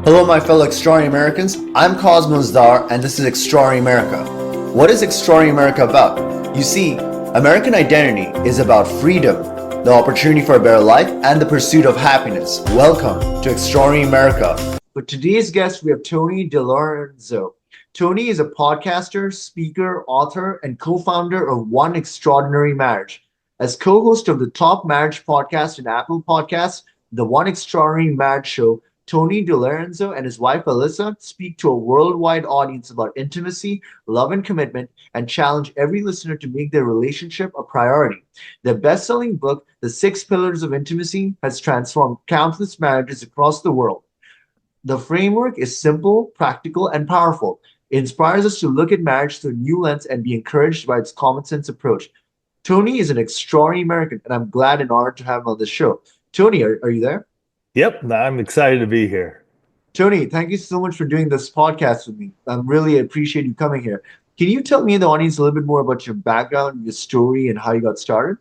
Hello, my fellow Extraordinary Americans. I'm Cosmos Dar, and this is Extraordinary America. What is Extraordinary America about? You see, American identity is about freedom, the opportunity for a better life, and the pursuit of happiness. Welcome to Extraordinary America. For today's guest, we have Tony DeLorenzo. Tony is a podcaster, speaker, author, and co-founder of One Extraordinary Marriage. As co-host of the top marriage podcast in Apple Podcasts, the One Extraordinary Marriage Show, Tony DeLorenzo and his wife Alyssa speak to a worldwide audience about intimacy, love, and commitment, and challenge every listener to make their relationship a priority. Their best-selling book, The 6 Pillars of Intimacy, has transformed countless marriages across the world. The framework is simple, practical, and powerful. It inspires us to look at marriage through a new lens and be encouraged by its common sense approach. Tony is an extraordinary American, and I'm glad and honored to have him on the show. Tony, are you there? Yep, I'm excited to be here. Tony, thank you so much for doing this podcast with me. I really appreciate you coming here. Can you tell me and the audience a little bit more about your background, your story, and how you got started?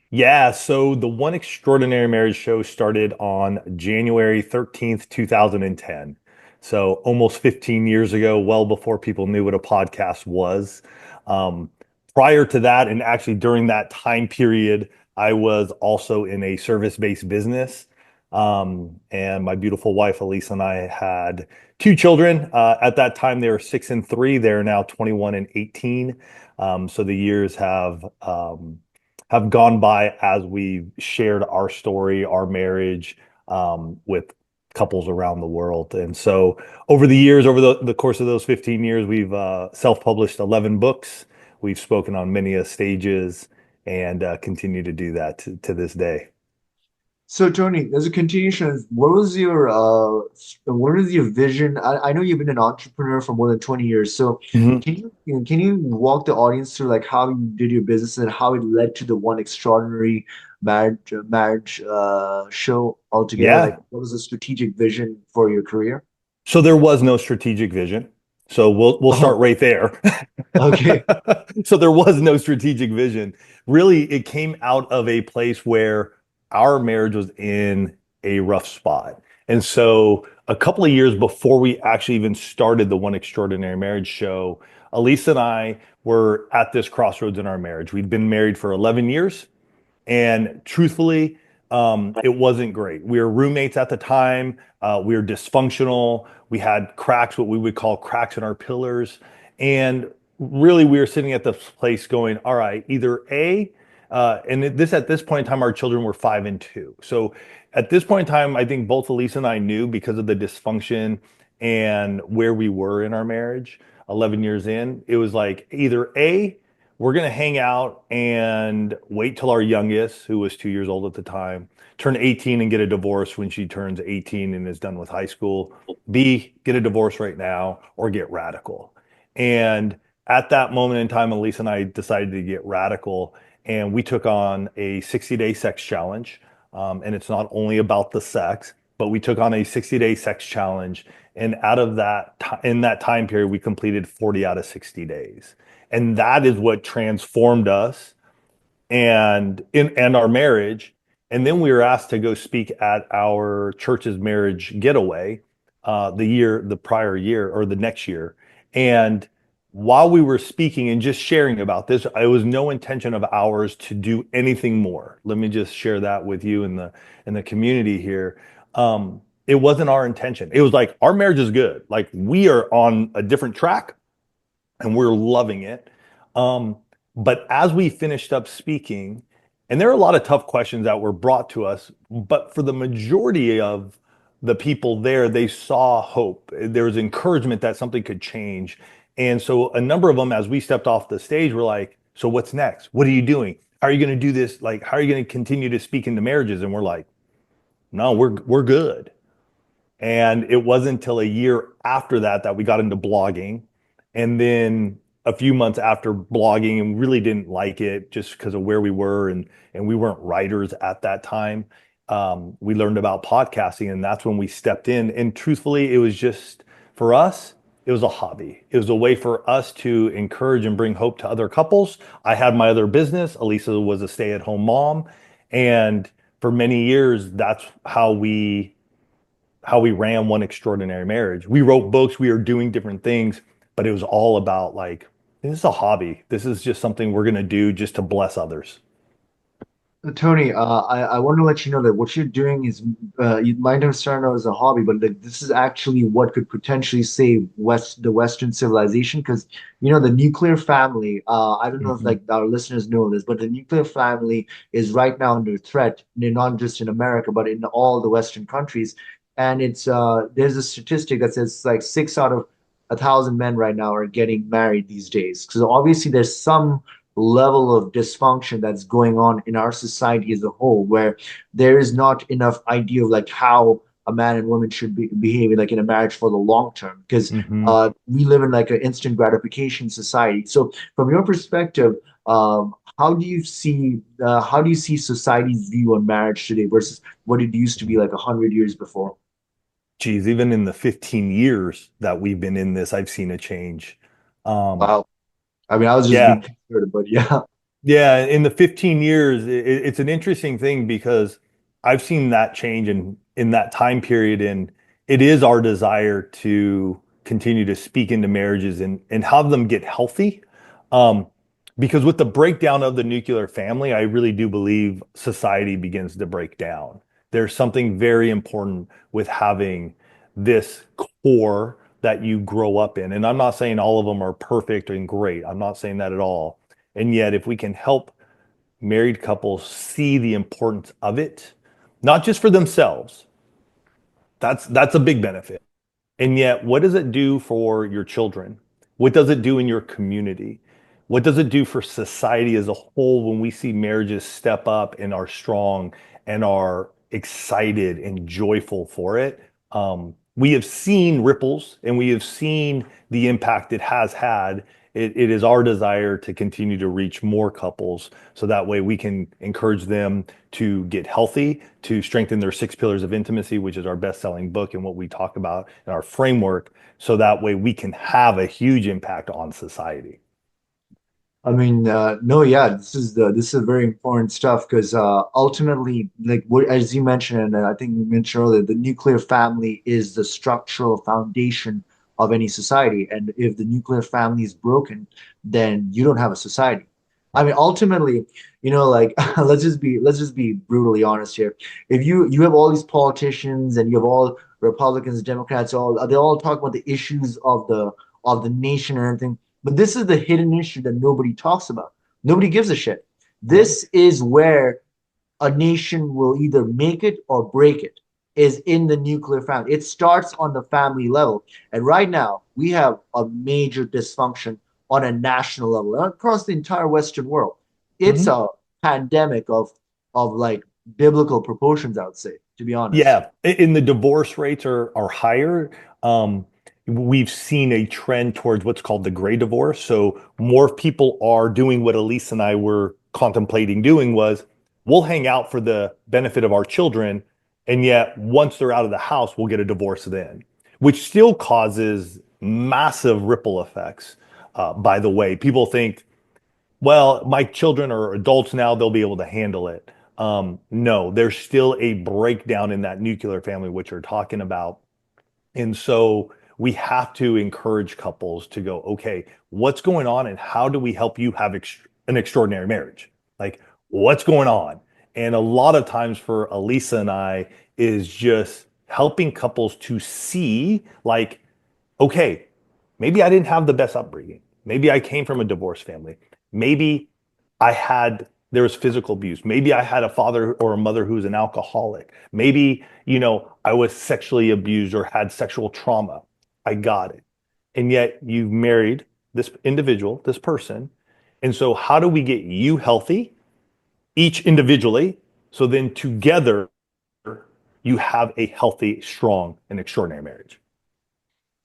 Yeah, so the One Extraordinary Marriage show started on January 13th, 2010. So almost 15 years ago, well before people knew what a podcast was. Um, Prior to that, and actually during that time period, I was also in a service-based business. And my beautiful wife, Elisa, and I had 2 children. At that time, they were 6 and 3. They're now 21 and 18. So the years have gone by as we shared our story, our marriage, with couples around the world. And so over the years, over the course of those 15 years, we've self-published 11 books. We've spoken on many stages and continue to do that to this day. So, Tony, as a continuation, what was your vision? I know you've been an entrepreneur for more than 20 years. So, Mhm. can you walk the audience through like how you did your business and how it led to the One Extraordinary Marriage show altogether? Like, Yeah. what was the strategic vision for your career? So there was no strategic vision. So we'll start Oh, right there. okay. So there was no strategic vision. Really, it came out of a place where our marriage was in a rough spot. And so a couple of years before we actually even started the One Extraordinary Marriage show, Elise and I were at this crossroads in our marriage. We'd been married for 11 years. And truthfully, it wasn't great. We were roommates at the time. We were dysfunctional. We had cracks, what we would call cracks in our pillars. And really, we were sitting at this place going, all right, either A, at this point in time, our children were 5 and 2. So at this point in time, I think both Elise and I knew because of the dysfunction and where we were in our marriage, 11 years in, it was like either A, we're going to hang out and wait till our youngest, who was 2 years old at the time, turn 18 and get a divorce when she turns 18 and is done with high school. B, get a divorce right now or get radical. And at that moment in time, Elise and I decided to get radical and we took on a 60-day sex challenge. And it's not only about the sex, but we took on a 60-day sex challenge. And out of that, in that time period, we completed 40 out of 60 days. And that is what transformed us and our marriage. And then we were asked to go speak at our church's marriage getaway, the prior year or the next year. And while we were speaking and just sharing about this, it was no intention of ours to do anything more. Let me just share that with you in the community here. It wasn't our intention. It was like our marriage is good. Like we are on a different track and we're loving it. Um, but as we finished up speaking, and there are a lot of tough questions that were brought to us, but for the majority of the people there, they saw hope. There was encouragement that something could change. And so a number of them, as we stepped off the stage, were like, so what's next? What are you doing? How are you going to do this? Like, how are you going to continue to speak into marriages? And we're like, no, we're good. And it wasn't until a year after that that we got into blogging. And then a few months after blogging and really didn't like it just because of where we were and we weren't writers at that time. We learned about podcasting and that's when we stepped in. And truthfully, it was just for us, it was a hobby. It was a way for us to encourage and bring hope to other couples. I had my other business. Elisa was a stay-at-home mom. And for many years, that's how we how we ran One Extraordinary Marriage. We wrote books, we were doing different things, but it was all about like, this is a hobby. This is just something we're going to do just to bless others. Tony, I want to let you know that what you're doing is, you might have started out as a hobby, but like, this is actually what could potentially save the Western civilization. Because, the nuclear family, I don't know if Mhm. like our listeners know this, but the nuclear family is right now under threat, not just in America, but in all the Western countries. And there's a statistic that says like 6 out of 1,000 men right now are getting married these days. So obviously there's some level of dysfunction that's going on in our society as a whole, where there is not enough idea of like how a man and woman should be behaving like in a marriage for the long term, because Mhm. we live in like an instant gratification society. So from your perspective, how do you see society's view on marriage today versus what it used to be like 100 years before? Geez, even in the 15 years that we've been in this, I've seen a change. Um, Wow. I mean, I was just being yeah, conservative, but yeah. Yeah, in the 15 years, it's an interesting thing because I've seen that change in that time period, and it is our desire to continue to speak into marriages and have them get healthy. Um, because with the breakdown of the nuclear family, I really do believe society begins to break down. There's something very important with having this core that you grow up in. And I'm not saying all of them are perfect and great. I'm not saying that at all. And yet, if we can help married couples see the importance of it, not just for themselves, that's a big benefit. And yet, what does it do for your children? What does it do in your community? What does it do for society as a whole when we see marriages step up and are strong and are excited and joyful for it? We have seen ripples and we have seen the impact it has had. It is our desire to continue to reach more couples so that way we can encourage them to get healthy, to strengthen their 6 pillars of intimacy, which is our best-selling book and what we talk about in our framework, so that way we can have a huge impact on society. I mean, no, yeah, this is very important stuff because ultimately, like what as you mentioned, and I think you mentioned earlier, the nuclear family is the structural foundation of any society. And if the nuclear family is broken, then you don't have a society. I mean, ultimately, like let's just be brutally honest here. If you have all these politicians and you have all Republicans, Democrats, all they all talk about the issues of the nation and everything, but this is the hidden issue that nobody talks about. Nobody gives a shit. Yep. This is where a nation will either make it or break it, is in the nuclear family. It starts on the family level. And right now, we have a major dysfunction on a national level across the entire Western world. It's Mhm. a pandemic of like biblical proportions, I would say, to be honest. Yeah, and the divorce rates are higher. Um, we've seen a trend towards what's called the gray divorce. So more people are doing what Elise and I were contemplating doing was we'll hang out for the benefit of our children, and yet once they're out of the house, we'll get a divorce then, which still causes massive ripple effects. By the way, people think well, my children are adults now, they'll be able to handle it. No, there's still a breakdown in that nuclear family, which you're talking about. And so we have to encourage couples to go, okay, what's going on and how do we help you have an extraordinary marriage? Like, what's going on? And a lot of times for Elisa and I is just helping couples to see, like, okay, maybe I didn't have the best upbringing. Maybe I came from a divorced family. Maybe there was physical abuse. Maybe I had a father or a mother who's an alcoholic. Maybe, I was sexually abused or had sexual trauma. I got it. And yet you've married this individual, this person. And so how do we get you healthy, each individually? So then together you have a healthy, strong, and extraordinary marriage.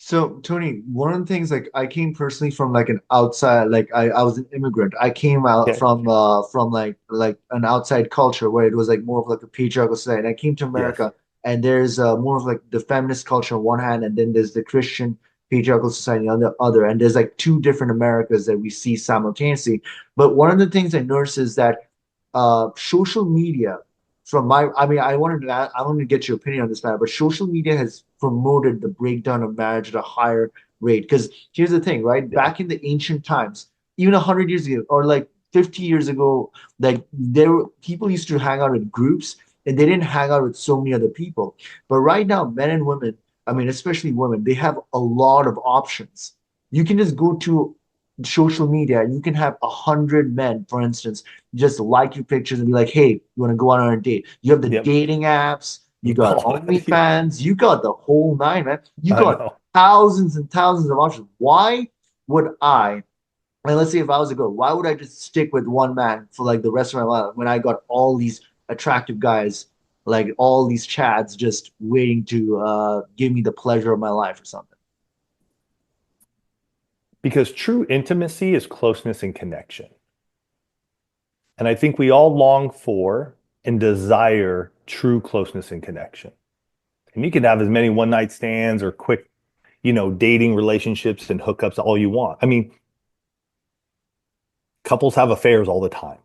So, Tony, one of the things like I came personally from like an outside, like I was an immigrant. I came out Okay. from like an outside culture where it was like more of like a patriarchal society. And I came to Yes. America, and there's more of like the feminist culture on one hand, and then there's the Christian patriarchal society on the other. And there's like two different Americas that we see simultaneously. But one of the things I noticed is that social media from my, I mean, I wanted to get your opinion on this matter, but social media has promoted the breakdown of marriage at a higher rate. Because here's the thing, right? Yeah. Back in the ancient times, even 100 years ago, or like 50 years ago, like there were people used to hang out in groups and they didn't hang out with so many other people. But right now, men and women, I mean, especially women, they have a lot of options. You can just go to social media and you can have 100 men, for instance, just like your pictures and be like, hey, you want to go out on a date? You have the Yep. dating apps, you got Oh, yeah, OnlyFans, you got the whole nine, man. You I got know. thousands and thousands of options. Why would I, and let's say if I was a girl, why would I just stick with one man for like the rest of my life when I got all these attractive guys, like all these chads just waiting to give me the pleasure of my life or something? Because true intimacy is closeness and connection. And I think we all long for and desire true closeness and connection. And you can have as many one night stands or quick, dating relationships and hookups all you want. I mean, couples have affairs all the time.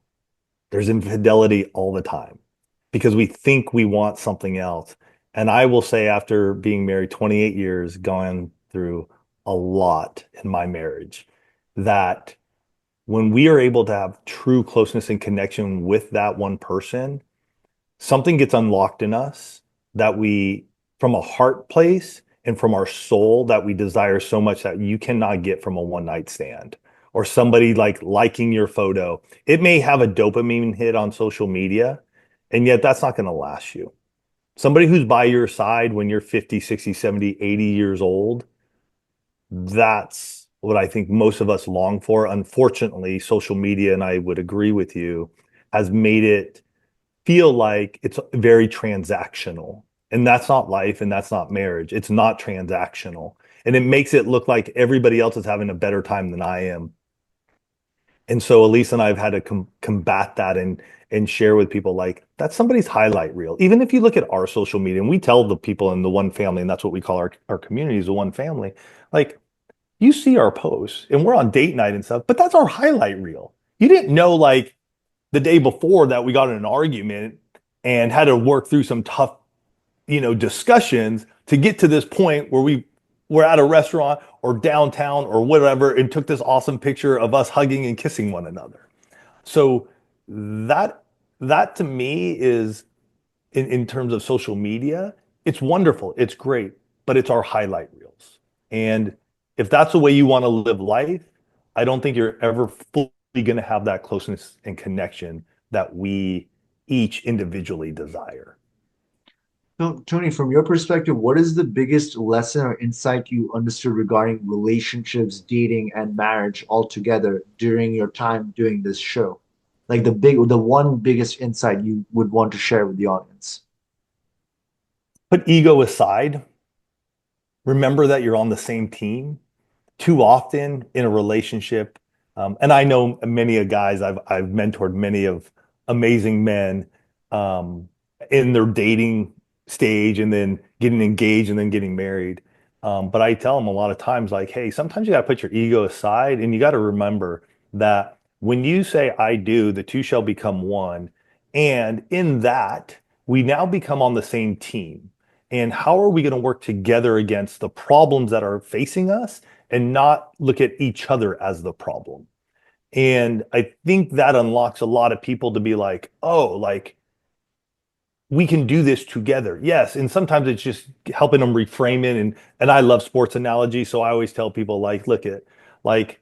There's infidelity all the time because we think we want something else. And I will say, after being married 28 years, going through a lot in my marriage, that when we are able to have true closeness and connection with that one person, something gets unlocked in us that we, from a heart place and from our soul, that we desire so much that you cannot get from a one night stand or somebody like liking your photo. It may have a dopamine hit on social media, and yet that's not going to last you. Somebody who's by your side when you're 50, 60, 70, 80 years old, that's what I think most of us long for. Unfortunately, social media, and I would agree with you, has made it feel like it's very transactional. And that's not life and that's not marriage. It's not transactional. And it makes it look like everybody else is having a better time than I am. And so Elise and I have had to combat that and share with people like that's somebody's highlight reel. Even if you look at our social media, and we tell the people in the one family, and that's what we call our community is the one family, like you see our posts and we're on date night and stuff, but that's our highlight reel. You didn't know like the day before that we got in an argument and had to work through some tough, discussions to get to this point where we were at a restaurant or downtown or whatever and took this awesome picture of us hugging and kissing one another. So that that to me is in terms of social media, it's wonderful, it's great, but it's our highlight reels. And if that's the way you want to live life, I don't think you're ever fully going to have that closeness and connection that we each individually desire. So, Tony, from your perspective, what is the biggest lesson or insight you understood regarding relationships, dating, and marriage altogether during your time doing this show? Like the one biggest insight you would want to share with the audience. Put ego aside, remember that you're on the same team. Too often in a relationship, and I know many of guys, I've mentored many of amazing men um, in their dating stage and then getting engaged and then getting married. But I tell them a lot of times, like, hey, sometimes you got to put your ego aside and you got to remember that when you say I do, the two shall become one. And in that, we now become on the same team. And how are we going to work together against the problems that are facing us and not look at each other as the problem? And I think that unlocks a lot of people to be like, oh, like we can do this together. Yes. And sometimes it's just helping them reframe it. And I love sports analogy. So I always tell people like, look at like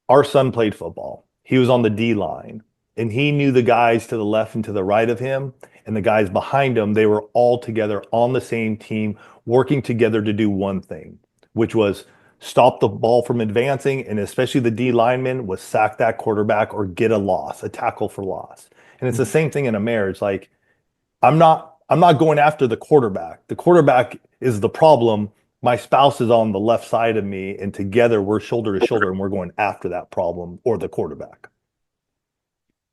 our son played football. He was on the D line and he knew the guys to the left and to the right of him and the guys behind him. They were all together on the same team, working together to do one thing, which was stop the ball from advancing. And especially the D lineman was sack that quarterback or get a loss, a tackle for loss. And it's the Mhm. same thing in a marriage. Like I'm not going after the quarterback. The quarterback is the problem. My spouse is on the left side of me, and together we're shoulder to shoulder and we're going after that problem or the quarterback.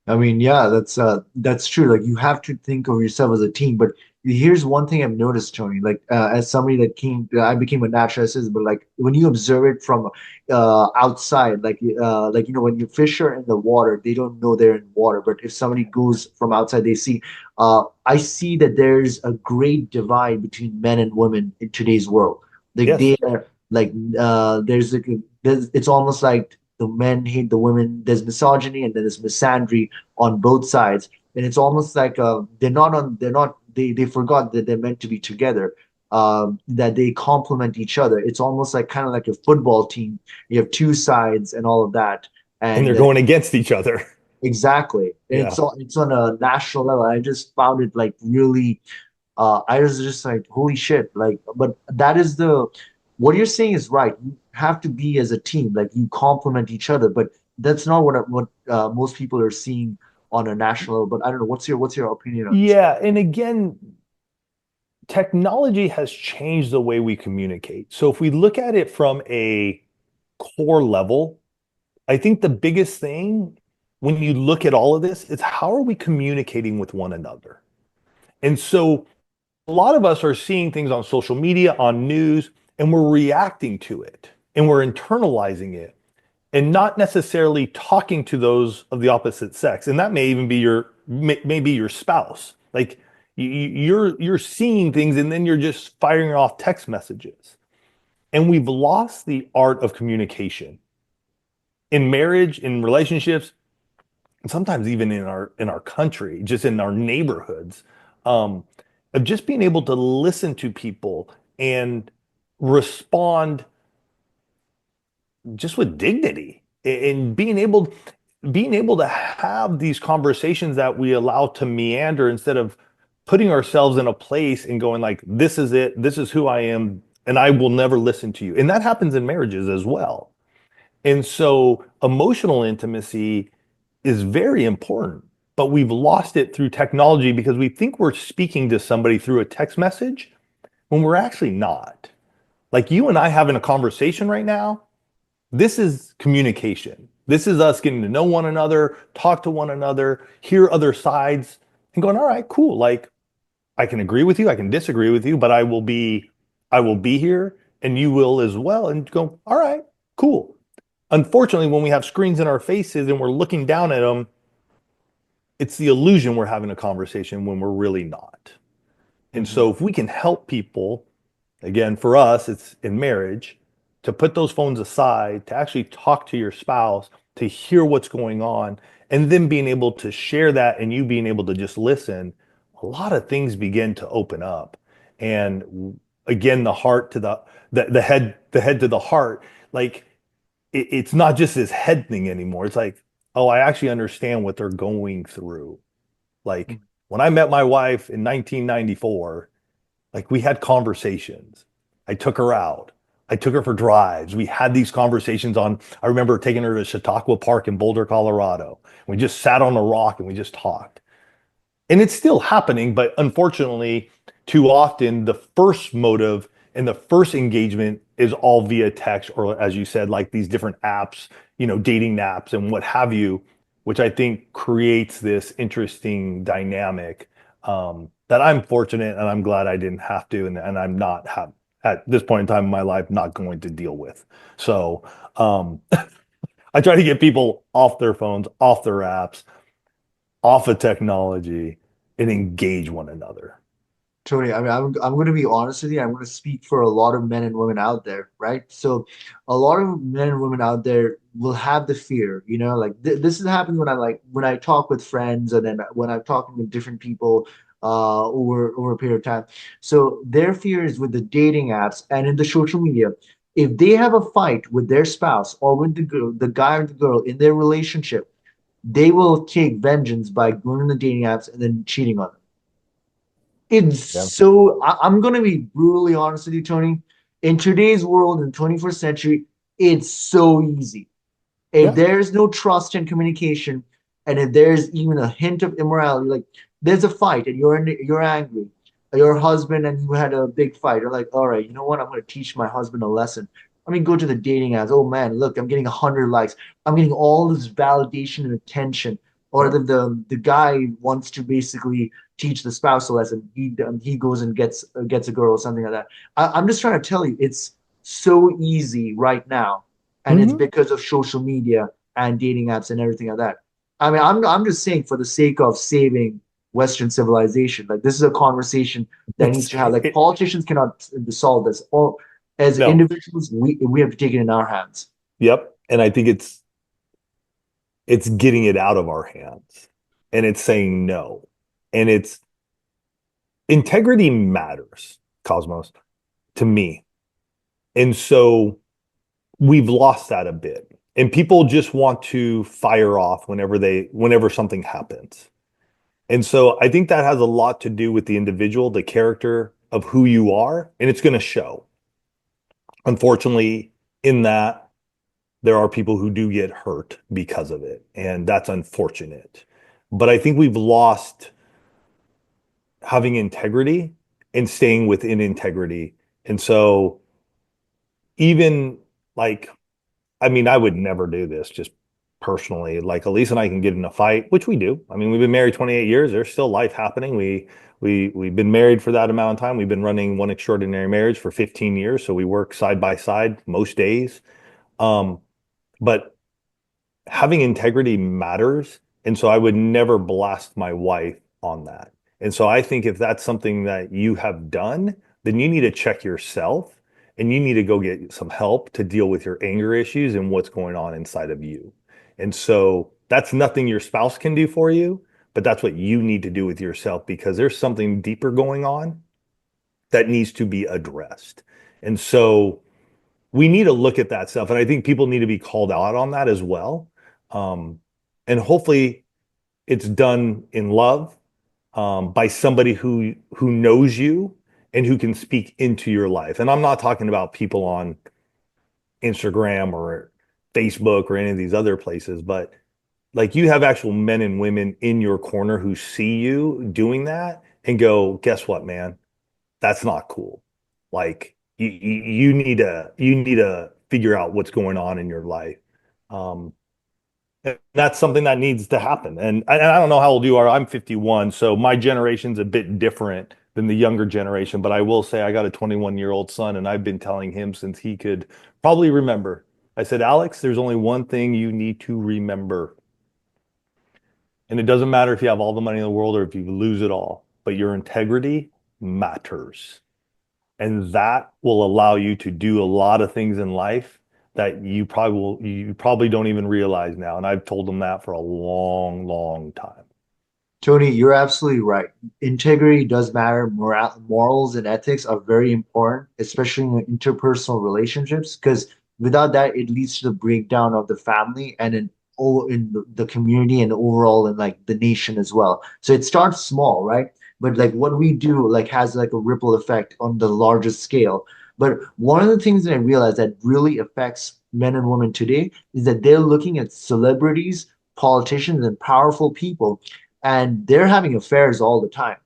I mean, yeah, that's true. Like you have to think of yourself as a team. But here's one thing I've noticed, Tony. Like as somebody that I became a naturalist, but like when you observe it from outside, like you know when you fish are in the water, they don't know they're in water. But if somebody goes from outside, they see. I see that there's a great divide between men and women in today's world. Like Yes. they are like it's almost like the men hate the women. There's misogyny and then there's misandry on both sides, and it's almost like they forgot that they're meant to be together, that they complement each other. It's almost like kind of like a football team. You have two sides and all of that, And they're and going against each other. exactly, and Yeah. it's on a national level. I just found it like really I was just like, holy shit. Like, but that is what you're saying is right. You have to be as a team, like you complement each other, but that's not what most people are seeing on a national level. But I don't know. What's your opinion on this? Yeah. And again, technology has changed the way we communicate. So if we look at it from a core level, I think the biggest thing when you look at all of this is how are we communicating with one another? And so a lot of us are seeing things on social media, on news, and we're reacting to it and we're internalizing it and not necessarily talking to those of the opposite sex. And that may even be may be your spouse. Like you're seeing things and then you're just firing off text messages. And we've lost the art of communication in marriage, in relationships, and sometimes even in our country, just in our neighborhoods, um, of just being able to listen to people and respond just with dignity and being able to have these conversations that we allow to meander instead of putting ourselves in a place and going like, this is it, this is who I am, and I will never listen to you. And that happens in marriages as well. And so emotional intimacy is very important, but we've lost it through technology because we think we're speaking to somebody through a text message when we're actually not. Like you and I having a conversation right now, this is communication. This is us getting to know one another, talk to one another, hear other sides, and going, all right, cool. Like I can agree with you, I can disagree with you, but I will be here and you will as well. And go, all right, cool. Unfortunately, when we have screens in our faces and we're looking down at them, it's the illusion we're having a conversation when we're really not. And Mhm. so if we can help people, again, for us, it's in marriage, to put those phones aside, to actually talk to your spouse, to hear what's going on, and then being able to share that and you being able to just listen, a lot of things begin to open up. And again, the heart to the head to the heart, like it's not just this head thing anymore. It's like, oh, I actually understand what they're going through. Like when I met my wife in 1994, like we had conversations. I took her out. I took her for drives. We had these conversations on, I remember taking her to Chautauqua Park in Boulder, Colorado. We just sat on a rock and we just talked. And it's still happening, but unfortunately, too often the first motive and the first engagement is all via text, or as you said, like these different apps, you know, dating apps and what have you, which I think creates this interesting dynamic, that I'm fortunate and I'm glad I didn't have to, and I'm not have at this point in time in my life not going to deal with. So I try to get people off their phones, off their apps, off of technology, and engage one another. Tony, I mean, I'm going to be honest with you. I'm going to speak for a lot of men and women out there, right? So, a lot of men and women out there will have the fear, like this is happening when when I talk with friends, and then when I'm talking with different people over a period of time. So, their fear is with the dating apps and in the social media. If they have a fight with their spouse or with the guy or the girl in their relationship, they will take vengeance by going on the dating apps and then cheating on them. It's Yeah. so I'm gonna be brutally honest with you, Tony. In today's world, in the 21st century, it's so easy. If Yeah. there's no trust and communication, and if there's even a hint of immorality, like there's a fight and you're angry, your husband and you had a big fight. You're like, all right, you know what? I'm gonna teach my husband a lesson. I mean, go to the dating apps. Oh man, look, I'm getting 100 likes. I'm getting all this validation and attention. or the guy wants to basically teach the spouse a lesson. He goes and gets a girl or something like that. I'm just trying to tell you, it's so easy right now, and it's Mhm. because of social media and dating apps and everything like that. I mean, I'm just saying for the sake of saving Western civilization, like this is a conversation that needs It's to have. Like it, politicians cannot solve this. All as no. individuals, we have to take it in our hands. Yep. And I think it's getting it out of our hands and it's saying no. And it's integrity matters, Cosmos, to me. And so we've lost that a bit. And people just want to fire off whenever something happens. And so I think that has a lot to do with the individual, the character of who you are, and it's going to show. Unfortunately, in that there are people who do get hurt because of it, and that's unfortunate. But I think we've lost having integrity and staying within integrity. And so even like, I mean, I would never do this just personally. Like Elise and I can get in a fight, which we do. I mean, we've been married 28 years. There's still life happening. We've been married for that amount of time. We've been running One Extraordinary Marriage for 15 years. So we work side by side most days. Um, but having integrity matters. And so I would never blast my wife on that. And so I think if that's something that you have done, then you need to check yourself and you need to go get some help to deal with your anger issues and what's going on inside of you. And so that's nothing your spouse can do for you, but that's what you need to do with yourself because there's something deeper going on that needs to be addressed. And so we need to look at that stuff. And I think people need to be called out on that as well. Um, and hopefully it's done in love by somebody who knows you and who can speak into your life. And I'm not talking about people on Instagram or Facebook or any of these other places, but like you have actual men and women in your corner who see you doing that and go, guess what, man? That's not cool. Like you need to figure out what's going on in your life. Um, and that's something that needs to happen. And I don't know how old you are. I'm 51, so my generation's a bit different than the younger generation. But I will say I got a 21-year-old son, and I've been telling him since he could probably remember. I said, Alex, there's only one thing you need to remember. And it doesn't matter if you have all the money in the world or if you lose it all, but your integrity matters. And that will allow you to do a lot of things in life that you probably don't even realize now. And I've told them that for a long, long time. Tony, you're absolutely right. Integrity does matter. Morals and ethics are very important, especially in interpersonal relationships, because without that, it leads to the breakdown of the family and in the community and overall in like the nation as well. So it starts small, right? But like what we do like has like a ripple effect on the largest scale. But one of the things that I realized that really affects men and women today is that they're looking at celebrities, politicians, and powerful people and they're having affairs all the time.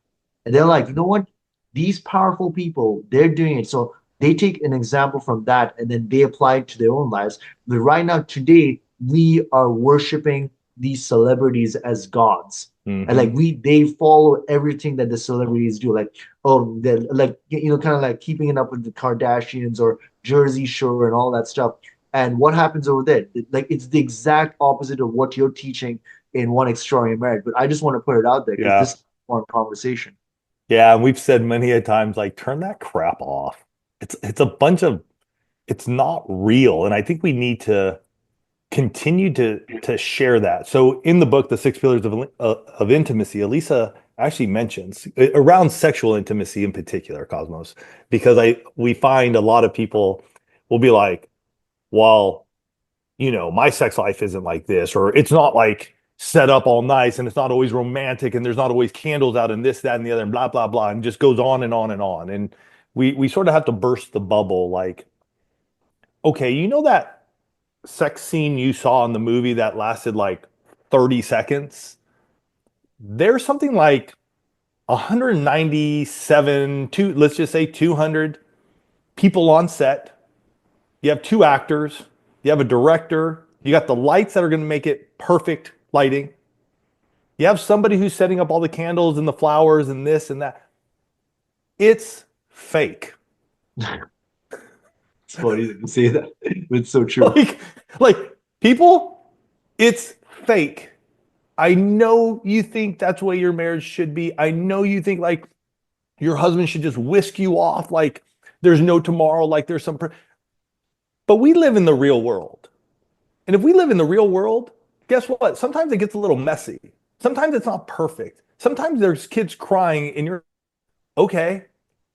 And they're like, you know what? These powerful people, they're doing it. So they take an example from that and then they apply it to their own lives. But right now, today, we are worshiping these celebrities as gods. And like Hmm. they follow everything that the celebrities do. Like, oh, they're like, kind of like keeping it up with the Kardashians or Jersey Shore and all that stuff. And what happens over there? Like, it's the exact opposite of what you're teaching in One Extraordinary Marriage. But I just want to put it out there because this Yeah. is more conversation. Yeah. And we've said many a times, like, turn that crap off. It's a bunch of, it's not real. And I think we need to continue to share that. So in the book, The Six Pillars of Intimacy, Elisa actually mentions around sexual intimacy in particular, Cosmos, because we find a lot of people will be like, well, my sex life isn't like this, or it's not like set up all nice and it's not always romantic and there's not always candles out and this, that, and the other, and blah, blah, blah, and just goes on and on and on. And we sort of have to burst the bubble, like, okay, that sex scene you saw in the movie that lasted like 30 seconds, there's something like 197, let's just say 200 people on set. You have two actors, you have a director, you got the lights that are going to make it perfect lighting. You have somebody who's setting up all the candles and the flowers and this and that. It's fake. It's funny that you say that. It's so true. Like, like people, it's fake. I know you think that's the way your marriage should be. I know you think like your husband should just whisk you off like there's no tomorrow, like there's some. But we live in the real world. And if we live in the real world, guess what? Sometimes it gets a little messy. Sometimes it's not perfect. Sometimes there's kids crying and you're okay.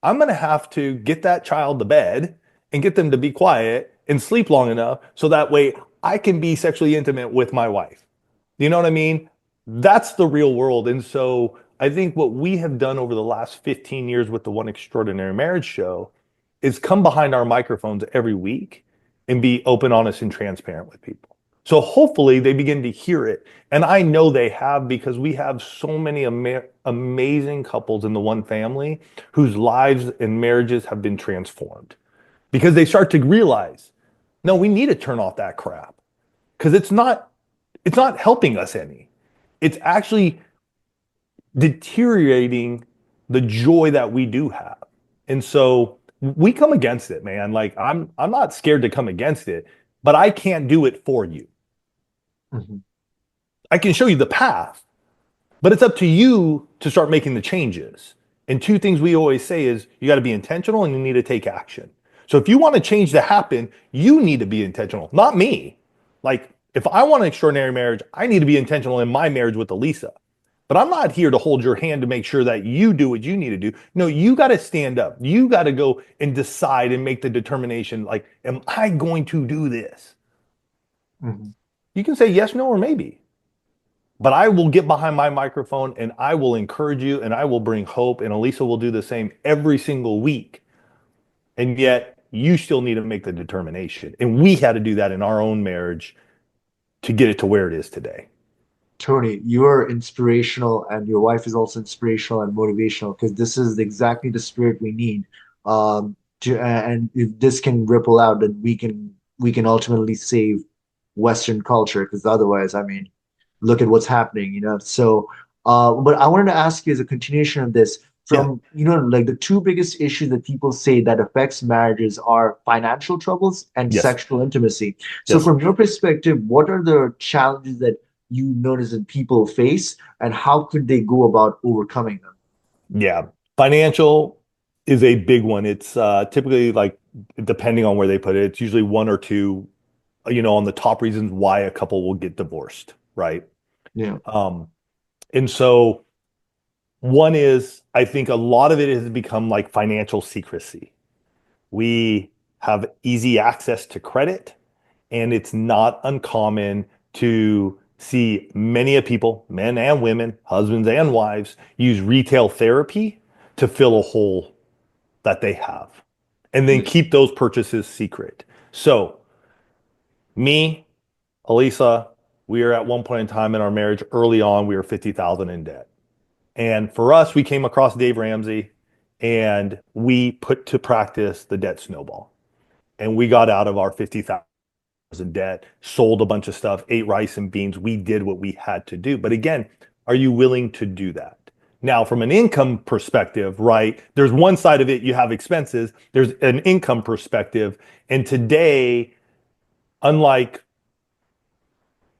I'm going to have to get that child to bed and get them to be quiet and sleep long enough so that way I can be sexually intimate with my wife. You know what I mean? That's the real world. And so I think what we have done over the last 15 years with the One Extraordinary Marriage show is come behind our microphones every week and be open, honest, and transparent with people. So hopefully they begin to hear it. And I know they have because we have so many amazing couples in the one family whose lives and marriages have been transformed because they start to realize, no, we need to turn off that crap because it's not helping us any. It's actually deteriorating the joy that we do have. And so we come against it, man. Like I'm not scared to come against it, but I can't do it for you. Mhm. I can show you the path, but it's up to you to start making the changes. And two things we always say is you got to be intentional and you need to take action. So if you want a change to happen, you need to be intentional, not me. Like if I want an extraordinary marriage, I need to be intentional in my marriage with Elisa. But I'm not here to hold your hand to make sure that you do what you need to do. No, you got to stand up. You got to go and decide and make the determination like, am I going to do this? Mhm. You can say yes, no, or maybe. But I will get behind my microphone and I will encourage you and I will bring hope. And Elisa will do the same every single week. And yet you still need to make the determination. And we had to do that in our own marriage to get it to where it is today. Tony, you are inspirational, and your wife is also inspirational and motivational because this is exactly the spirit we need. And if this can ripple out, then we can ultimately save Western culture. Because otherwise, I mean, look at what's happening, you know. So, but I wanted to ask you as a continuation of this, Yeah. from like the two biggest issues that people say that affects marriages are financial troubles and Yes. sexual intimacy. So, Yes. from your perspective, what are the challenges that you notice that people face, and how could they go about overcoming them? Yeah. Financial is a big one. It's typically like, depending on where they put it, it's usually one or two, on the top reasons why a couple will get divorced, right? Yeah. Um, and so one is, I think a lot of it has become like financial secrecy. We have easy access to credit, and it's not uncommon to see many of people, men and women, husbands and wives, use retail therapy to fill a hole that they have and then Yeah. keep those purchases secret. So, me, Elisa, we are at one point in time in our marriage early on, we were 50,000 in debt. And for us, we came across Dave Ramsey and we put to practice the debt snowball. And we got out of our 50,000 in debt, sold a bunch of stuff, ate rice and beans. We did what we had to do. But again, are you willing to do that? Now, from an income perspective, right, there's one side of it, you have expenses, there's an income perspective. And today, unlike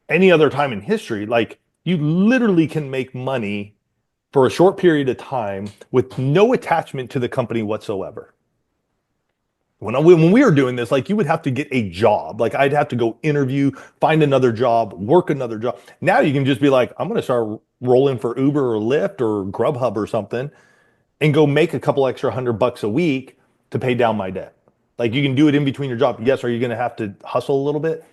any other time in history, like you literally can make money for a short period of time with no attachment to the company whatsoever. When we were doing this, like you would have to get a job. Like I'd have to go interview, find another job, work another job. Now you can just be like, I'm going to start rolling for Uber or Lyft or Grubhub or something and go make a couple extra $100 a week to pay down my debt. Like you can do it in between your job. Yes, are you going to have to hustle a little bit?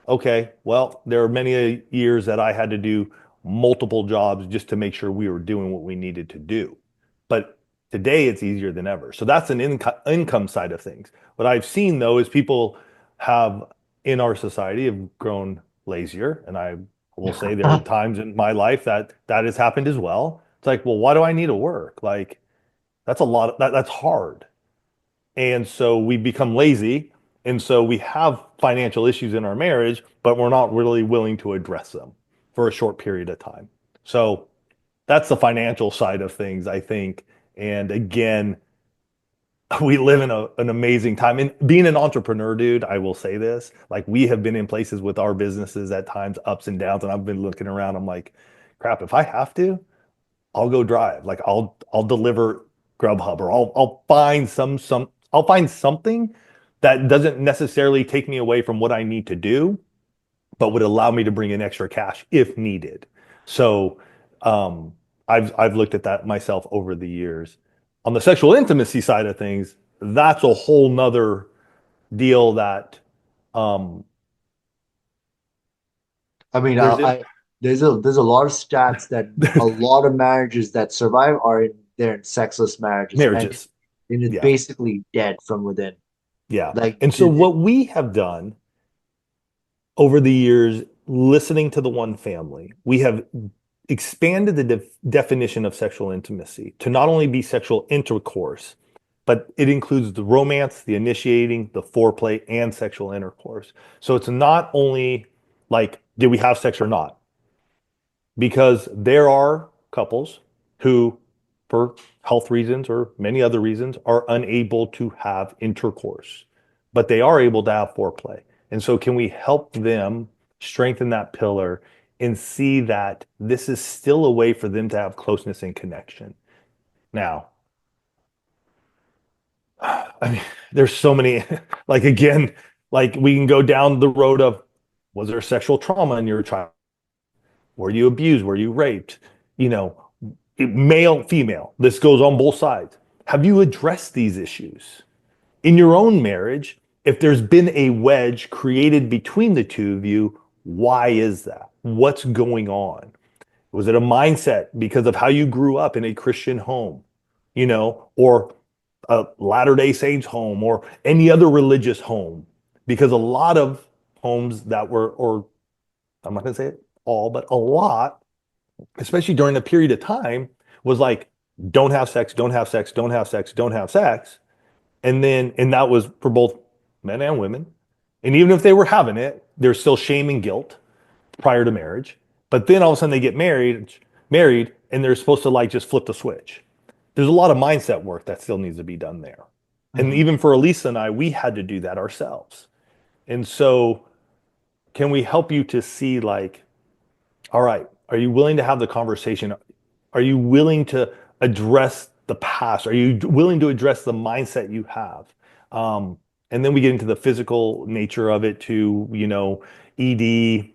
Okay, well, there are many years that I had to do multiple jobs just to make sure we were doing what we needed to do. But today it's easier than ever. So that's an income side of things. What I've seen though is people have in our society have grown lazier. And I will say there are times in my life that that has happened as well. It's like, well, why do I need to work? Like that's a lot that's hard. And so we become lazy. And so we have financial issues in our marriage, but we're not really willing to address them for a short period of time. So that's the financial side of things, I think. And again, we live in an amazing time. And being an entrepreneur, dude, I will say this, like we have been in places with our businesses at times, ups and downs, and I've been looking around. I'm like, crap, if I have to, I'll go drive. Like I'll deliver Grubhub, or I'll find I'll find something that doesn't necessarily take me away from what I need to do, but would allow me to bring in extra cash if needed. So um, I've looked at that myself over the years. On the sexual intimacy side of things, that's a whole nother deal that um, I mean, there's in there's a lot of stats that a there's lot of marriages that survive are in they're in sexless marriages, marriages. and it's Yeah, basically dead from within. yeah. Like, And so what we have done over the years, listening to the one family, we have expanded the definition of sexual intimacy to not only be sexual intercourse, but it includes the romance, the initiating, the foreplay, and sexual intercourse. So it's not only like, did we have sex or not? Because there are couples who, for health reasons or many other reasons, are unable to have intercourse, but they are able to have foreplay. And so, can we help them strengthen that pillar and see that this is still a way for them to have closeness and connection? Now, I mean, there's so many, like, again, like we can go down the road of, was there sexual trauma in your child? Were you abused? Were you raped? You know, male, female. This goes on both sides. Have you addressed these issues in your own marriage? If there's been a wedge created between the two of you, why is that? What's going on? Was it a mindset because of how you grew up in a Christian home, or a Latter-day Saints home, or any other religious home? Because a lot of homes that were, or I'm not going to say it all, but a lot, especially during a period of time, was like, don't have sex, don't have sex, don't have sex, don't have sex. And that was for both men and women. And even if they were having it, there's still shame and guilt prior to marriage. But then all of a sudden they get married, and they're supposed to like just flip the switch. There's a lot of mindset work that still needs to be done there. And Mhm. even for Elisa and I, we had to do that ourselves. And so, can we help you to see, like, all right, are you willing to have the conversation? Are you willing to address the past? Are you willing to address the mindset you have? Um, and then we get into the physical nature of it too, ED,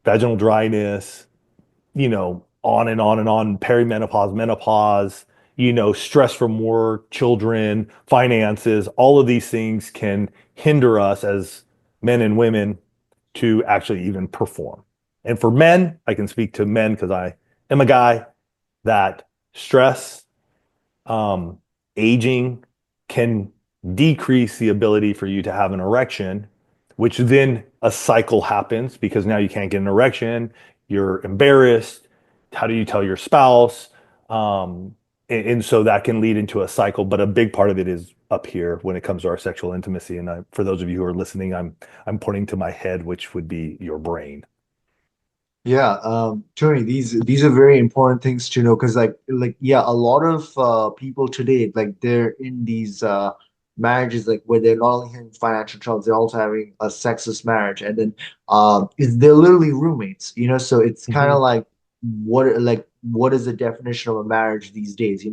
vaginal dryness, on and on and on, perimenopause, menopause, stress from work, children, finances, all of these things can hinder us as men and women to actually even perform. And for men, I can speak to men because I am a guy, that stress, um, aging can decrease the ability for you to have an erection, which then a cycle happens because now you can't get an erection. You're embarrassed. How do you tell your spouse? And so that can lead into a cycle. But a big part of it is up here when it comes to our sexual intimacy. And for those of you who are listening, I'm pointing to my head, which would be your brain. Yeah, Tony, these are very important things to know because yeah, a lot of people today like they're in these marriages like where they're not only having financial troubles, they're also having a sexless marriage, and then they're literally roommates, so it's kind of Mhm. like what is the definition of a marriage these days,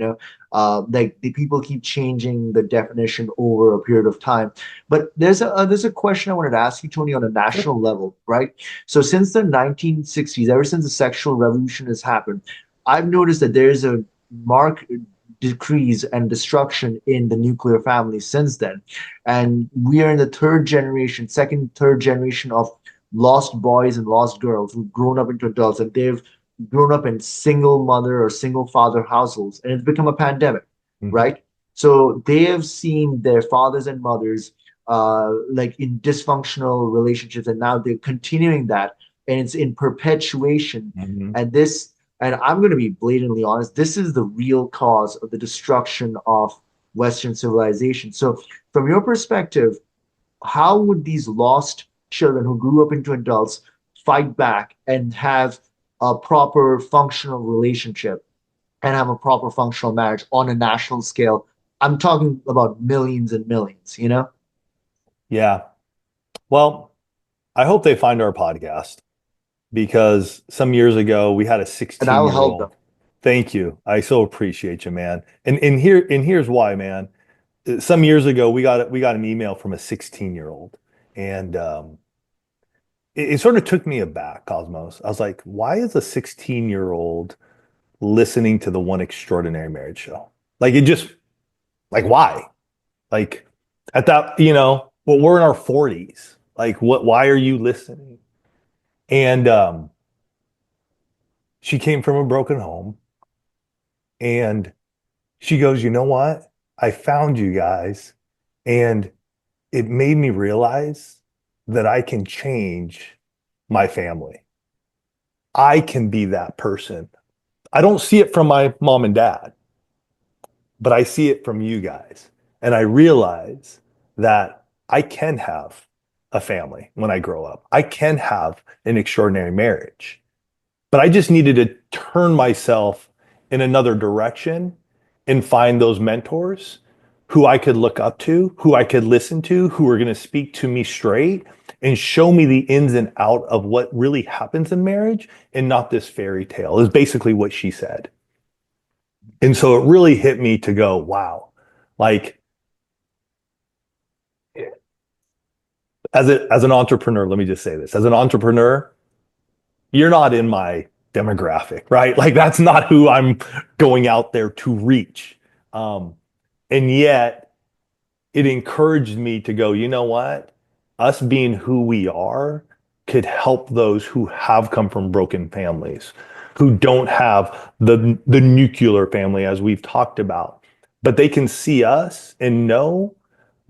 like the people keep changing the definition over a period of time. But there's a question I wanted to ask you, Tony, on a Sure. national level, right? So since the 1960s, ever since the sexual revolution has happened, I've noticed that there is a marked decrease and destruction in the nuclear family since then. And we are in the third generation of lost boys and lost girls who've grown up into adults, and they've grown up in single mother or single father households, and it's become a pandemic, Mhm. right? So they have seen their fathers and mothers like in dysfunctional relationships, and now they're continuing that, and it's in perpetuation. Mhm. And and I'm going to be blatantly honest, this is the real cause of the destruction of Western civilization. So, from your perspective, how would these lost children who grew up into adults fight back and have a proper functional relationship and have a proper functional marriage on a national scale. I'm talking about millions and millions, you know? Yeah. Well, I hope they find our podcast because some years ago we had a And I'll 16 year help them. old. Thank you. I so appreciate you, man. And here's why, man. Some years ago we got an email from a 16-year old, and it sort of took me aback, Cosmos. I was like, why is a 16-year old listening to the One Extraordinary Marriage show? Like it just like why? Like at that, well, we're in our 40s. Like what why are you listening? And she came from a broken home and she goes, you know what? I found you guys and it made me realize that I can change my family. I can be that person. I don't see it from my mom and dad, but I see it from you guys. And I realize that I can have a family when I grow up. I can have an extraordinary marriage. But I just needed to turn myself in another direction and find those mentors who I could look up to, who I could listen to, who are going to speak to me straight and show me the ins and out of what really happens in marriage and not this fairy tale, is basically what she said. And so it really hit me to go, wow, like as an entrepreneur, let me just say this. As an entrepreneur, you're not in my demographic, right? Like that's not who I'm going out there to reach. And yet it encouraged me to go, you know what? Us being who we are could help those who have come from broken families, who don't have the nuclear family as we've talked about, but they can see us and know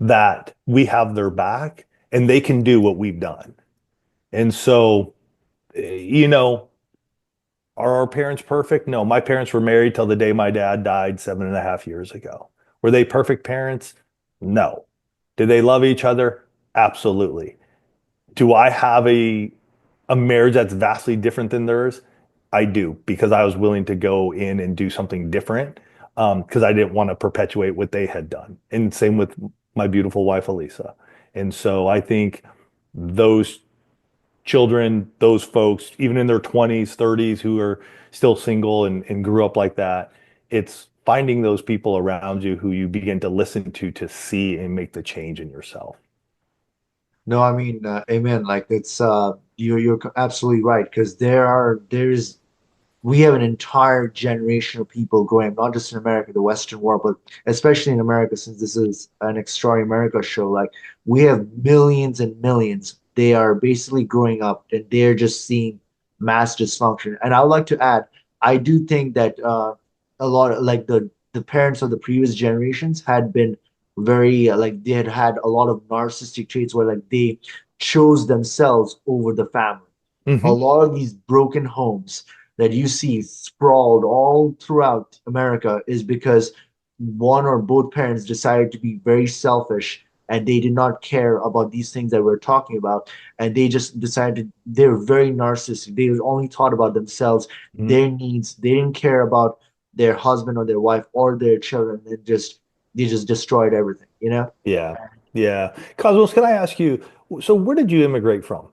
that we have their back and they can do what we've done. And so, you know, are our parents perfect? No, my parents were married till the day my dad died 7.5 years ago. Were they perfect parents? No. Did they love each other? Absolutely. Do I have a marriage that's vastly different than theirs? I do, because I was willing to go in and do something different, because I didn't want to perpetuate what they had done. And same with my beautiful wife, Elisa. And so I think those children, those folks, even in their 20s, 30s, who are still single and grew up like that, it's finding those people around you who you begin to listen to see and make the change in yourself. No, I mean, amen. Like it's you're absolutely right because there's we have an entire generation of people growing up, not just in America, the Western world, but especially in America, since this is an Extraordinary America show. Like we have millions and millions. They are basically growing up and they're just seeing mass dysfunction. And I would like to add, I do think that a lot of like the parents of the previous generations had been very like they had had a lot of narcissistic traits where like they chose themselves over the family. A Hmm. lot of these broken homes that you see sprawled all throughout America is because one or both parents decided to be very selfish and they did not care about these things that we're talking about. And they just decided they're very narcissistic. They only thought about themselves, their needs. They didn't care about their husband or their wife or their children. They just destroyed everything, you know? Yeah. Yeah. Cosmos, can I ask you, so where did you immigrate from?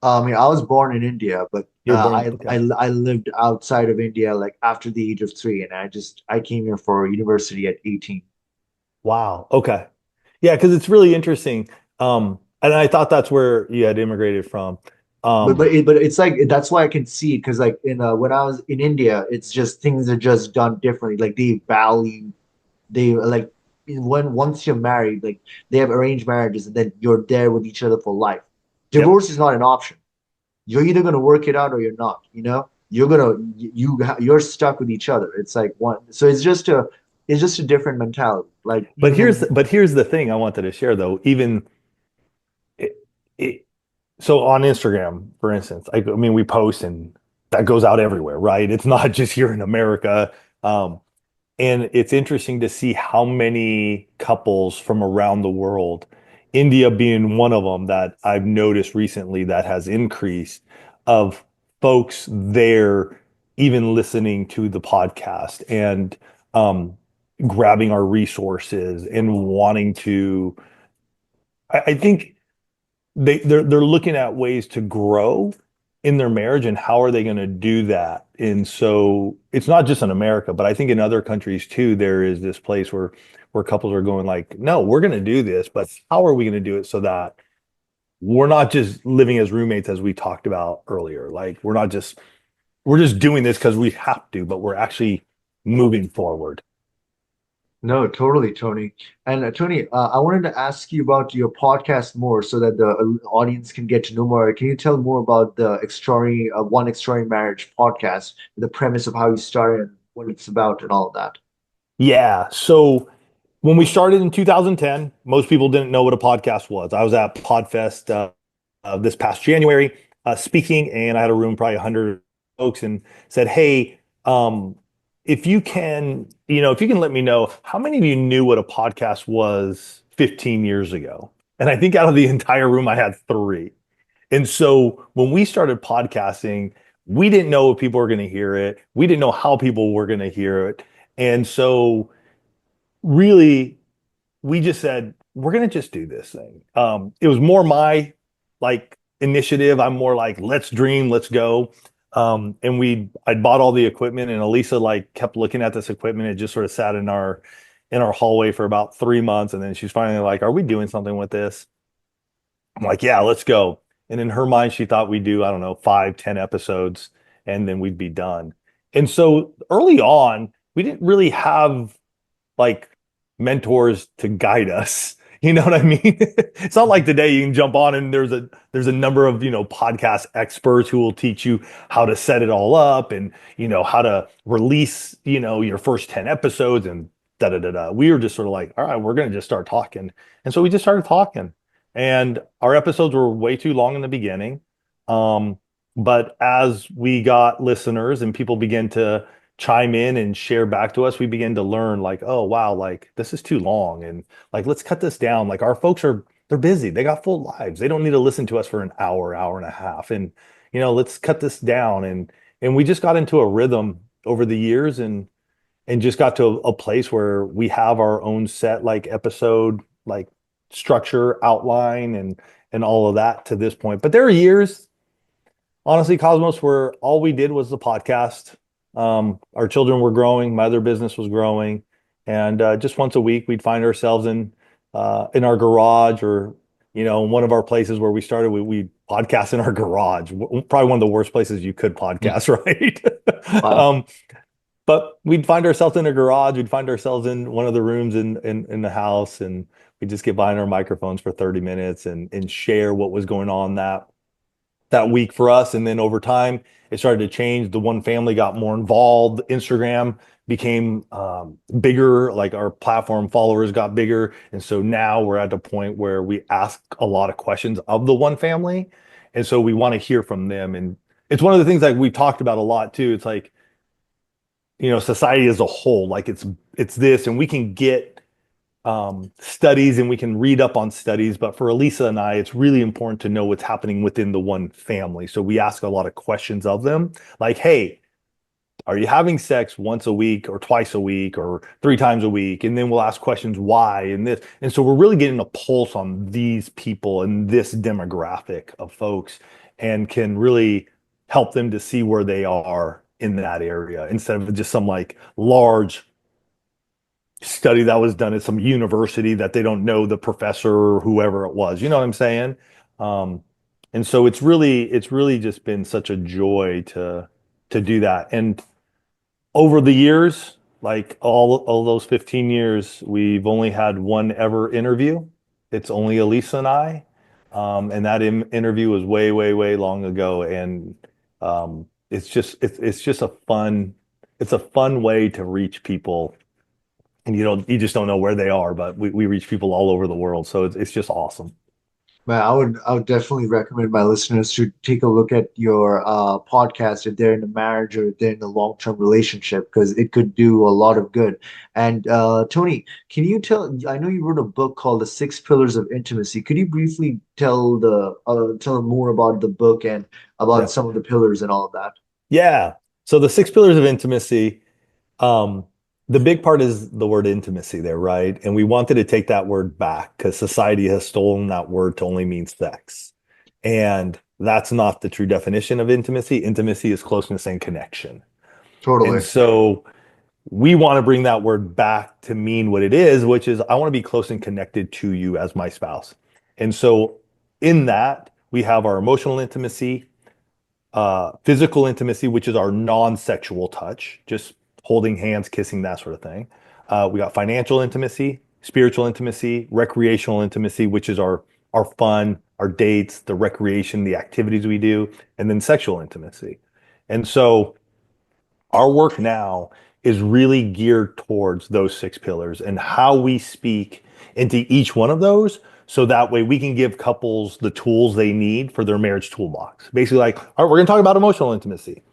I mean, I was born in India, but You were born, okay. I lived outside of India like after the age of 3, and I came here for university at 18. Wow. Okay. Yeah, because it's really interesting. And I thought that's where you had immigrated from. But Um, it's like that's why I can see it because like in when I was in India, it's just things are just done differently. Like they value they like when once you're married, like they have arranged marriages, and then you're there with each other for life. yep. Divorce is not an option. You're either gonna work it out or you're not. You know, you're gonna you're stuck with each other. It's like one. So it's just a different mentality. Like But even in here's the thing I wanted to share though. Even it, it, so on Instagram, for instance, I mean, we post and that goes out everywhere, right? It's not just here in America. Um, And it's interesting to see how many couples from around the world, India being one of them that I've noticed recently that has increased, of folks there even listening to the podcast and um, grabbing our resources and wanting to. I think they're looking at ways to grow in their marriage and how are they going to do that. And so it's not just in America, but I think in other countries too, there is this place where couples are going like, no, we're going to do this, but how are we going to do it so that we're not just living as roommates as we talked about earlier. Like we're just doing this because we have to, but we're actually moving forward. No, totally, Tony. And Tony, I wanted to ask you about your podcast more so that the audience can get to know more. Can you tell more about the One Extraordinary Marriage podcast, the premise of how you started and what it's about and all of that? Yeah. So when we started in 2010, most people didn't know what a podcast was. I was at Podfest this past January speaking, and I had a room probably 100 folks, and said, "Hey, if you can, if you can let me know how many of you knew what a podcast was 15 years ago." And I think out of the entire room, I had three. And so when we started podcasting, we didn't know if people were going to hear it. We didn't know how people were going to hear it. And so really we just said we're gonna just do this thing. It was more my like initiative. I'm more like let's dream, let's go. And I'd bought all the equipment, and Elisa like kept looking at this equipment. It just sort of sat in our hallway for about 3 months, and then she's finally like, "Are we doing something with this?" I'm like, "Yeah, let's go." And in her mind, she thought we'd do, I don't know, 5, 10 episodes, and then we'd be done. And so early on, we didn't really have like mentors to guide us. You know what I mean? It's not like today you can jump on and there's a number of, podcast experts who will teach you how to set it all up and, how to release, your first 10 episodes and da da da da. We were just sort of like, all right, we're going to just start talking. And so we just started talking. And our episodes were way too long in the beginning. Um, but as we got listeners and people began to chime in and share back to us, we begin to learn like, oh wow, like this is too long, and like let's cut this down. Like our folks they're busy, they got full lives, they don't need to listen to us for an hour, hour and a half, and let's cut this down. And we just got into a rhythm over the years, and just got to a place where we have our own set like episode like structure outline and all of that to this point. But there are years, honestly, Cosmos, where all we did was the podcast. Our children were growing, my other business was growing, and just once a week we'd find ourselves in our garage, or one of our places where we started. We podcast in our garage, probably one of the worst places you could podcast, right? Wow. But we'd find ourselves in a garage, we'd find ourselves in one of the rooms in the house, and we'd just get behind our microphones for 30 minutes and share what was going on that week for us. And then over time, it started to change. The one family got more involved. Instagram became bigger, like our platform followers got bigger. And so now we're at a point where we ask a lot of questions of the one family. And so we want to hear from them. And it's one of the things like we talked about a lot too. It's like, society as a whole, like it's this, and we can get studies and we can read up on studies, but for Elisa and I, it's really important to know what's happening within the one family. So we ask a lot of questions of them, like, "Hey, are you having sex once a week or twice a week or 3 times a week?" And then we'll ask questions why and this. And so we're really getting a pulse on these people and this demographic of folks, and can really help them to see where they are in that area instead of just some like large study that was done at some university that they don't know the professor or whoever it was. You know what I'm saying? Um, and so it's really just been such a joy to do that. And over the years, like all those 15 years, we've only had one ever interview. It's only Elisa and I. And that interview was way, way, way long ago. And it's just it's a fun way to reach people, and you just don't know where they are, but we reach people all over the world. So it's just awesome. Man, I would definitely recommend my listeners to take a look at your podcast if they're in a marriage or if they're in a long-term relationship because it could do a lot of good. And Tony, can you tell? I know you wrote a book called The Six Pillars of Intimacy. Could you briefly tell them more about the book and about Yeah. some of the pillars and all of that? Yeah. So the six pillars of intimacy, um, the big part is the word intimacy there, right? And we wanted to take that word back because society has stolen that word to only mean sex. And that's not the true definition of intimacy. Intimacy is closeness and connection. And Totally. so we want to bring that word back to mean what it is, which is I want to be close and connected to you as my spouse. And so in that, we have our emotional intimacy, physical intimacy, which is our non-sexual touch, just holding hands, kissing, that sort of thing. We got financial intimacy, spiritual intimacy, recreational intimacy, which is our fun, our dates, the recreation, the activities we do, and then sexual intimacy. And so our work now is really geared towards those six pillars and how we speak into each one of those so that way we can give couples the tools they need for their marriage toolbox. Basically, like, all right, we're going to talk about emotional intimacy.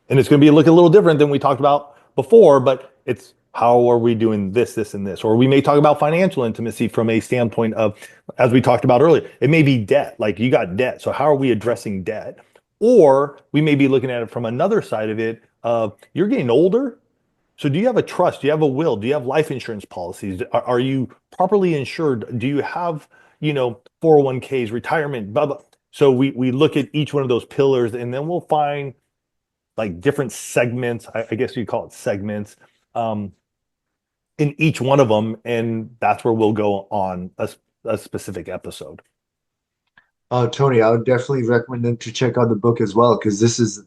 And it's going to be look a little different than we talked about before, but it's how are we doing this, this, and this? Or we may talk about financial intimacy from a standpoint of, as we talked about earlier, it may be debt. Like you got debt. So how are we addressing debt? Or we may be looking at it from another side of it of you're getting older. So do you have a trust? Do you have a will? Do you have life insurance policies? Are you properly insured? Do you have, 401ks, retirement, blah, blah. So we look at each one of those pillars and then we'll find like different segments. I guess you call it segments um, in each one of them. And that's where we'll go on a specific episode. Tony, I would definitely recommend them to check out the book as well because this is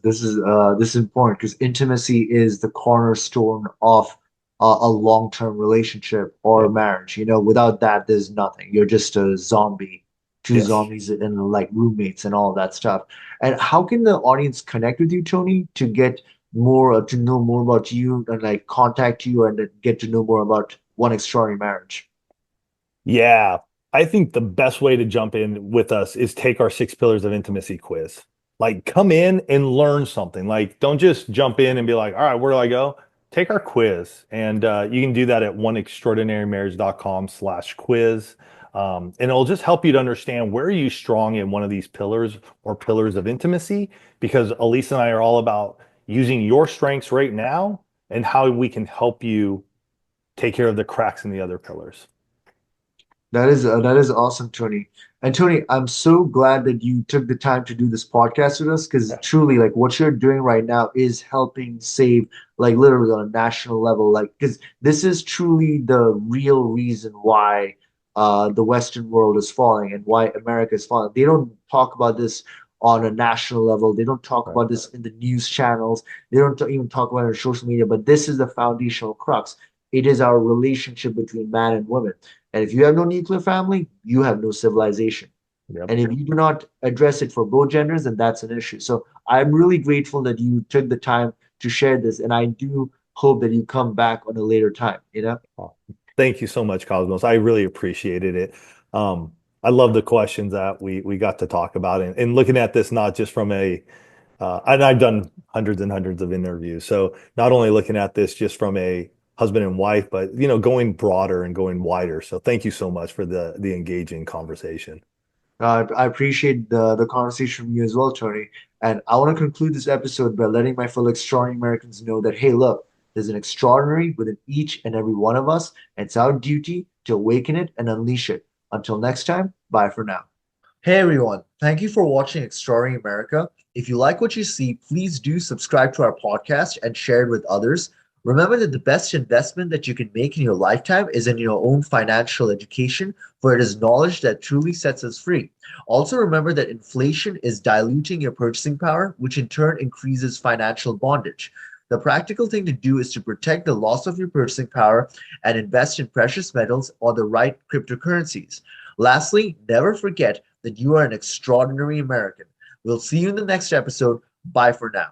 important because intimacy is the cornerstone of a long-term relationship or Yep. marriage. You know, without that, there's nothing. You're just a zombie, two Yes. zombies and like roommates and all that stuff. And how can the audience connect with you, Tony, to get more to know more about you and like contact you and get to know more about One Extraordinary Marriage? Yeah, I think the best way to jump in with us is take our six pillars of intimacy quiz. Like, come in and learn something. Like, don't just jump in and be like, all right, where do I go? Take our quiz. And you can do that at oneextraordinarymarriage.com/quiz. And it'll just help you to understand where are you strong in one of these pillars or pillars of intimacy, because Elise and I are all about using your strengths right now and how we can help you take care of the cracks in the other pillars. That is awesome, Tony. And Tony, I'm so glad that you took the time to do this podcast with us because truly, like what you're doing right now is helping save, like literally on a national level. Like, because this is truly the real reason why the Western world is falling and why America is falling. They don't talk about this on a national level. They don't talk Right. about this in the news channels. They don't even talk about it on social media. But this is the foundational crux. It is our relationship between man and woman. And if you have no nuclear family, you have no civilization. Yep. And if you do not address it for both genders, then that's an issue. So I'm really grateful that you took the time to share this. And I do hope that you come back on a later time, you know? Awesome. Thank you so much, Cosmos. I really appreciated it. Um, I love the questions that we got to talk about and looking at this not just from and I've done hundreds and hundreds of interviews. So not only looking at this just from a husband and wife, but going broader and going wider. So thank you so much for the engaging conversation. I appreciate the conversation from you as well, Tony. And I want to conclude this episode by letting my fellow extraordinary Americans know that, hey, look, there's an extraordinary within each and every one of us. And it's our duty to awaken it and unleash it. Until next time, bye for now. Hey everyone, thank you for watching Exploring America. If you like what you see, please do subscribe to our podcast and share it with others. Remember that the best investment that you can make in your lifetime is in your own financial education, for it is knowledge that truly sets us free. Also, remember that inflation is diluting your purchasing power, which in turn increases financial bondage. The practical thing to do is to protect the loss of your purchasing power and invest in precious metals or the right cryptocurrencies. Lastly, never forget that you are an extraordinary American. We'll see you in the next episode. Bye for now.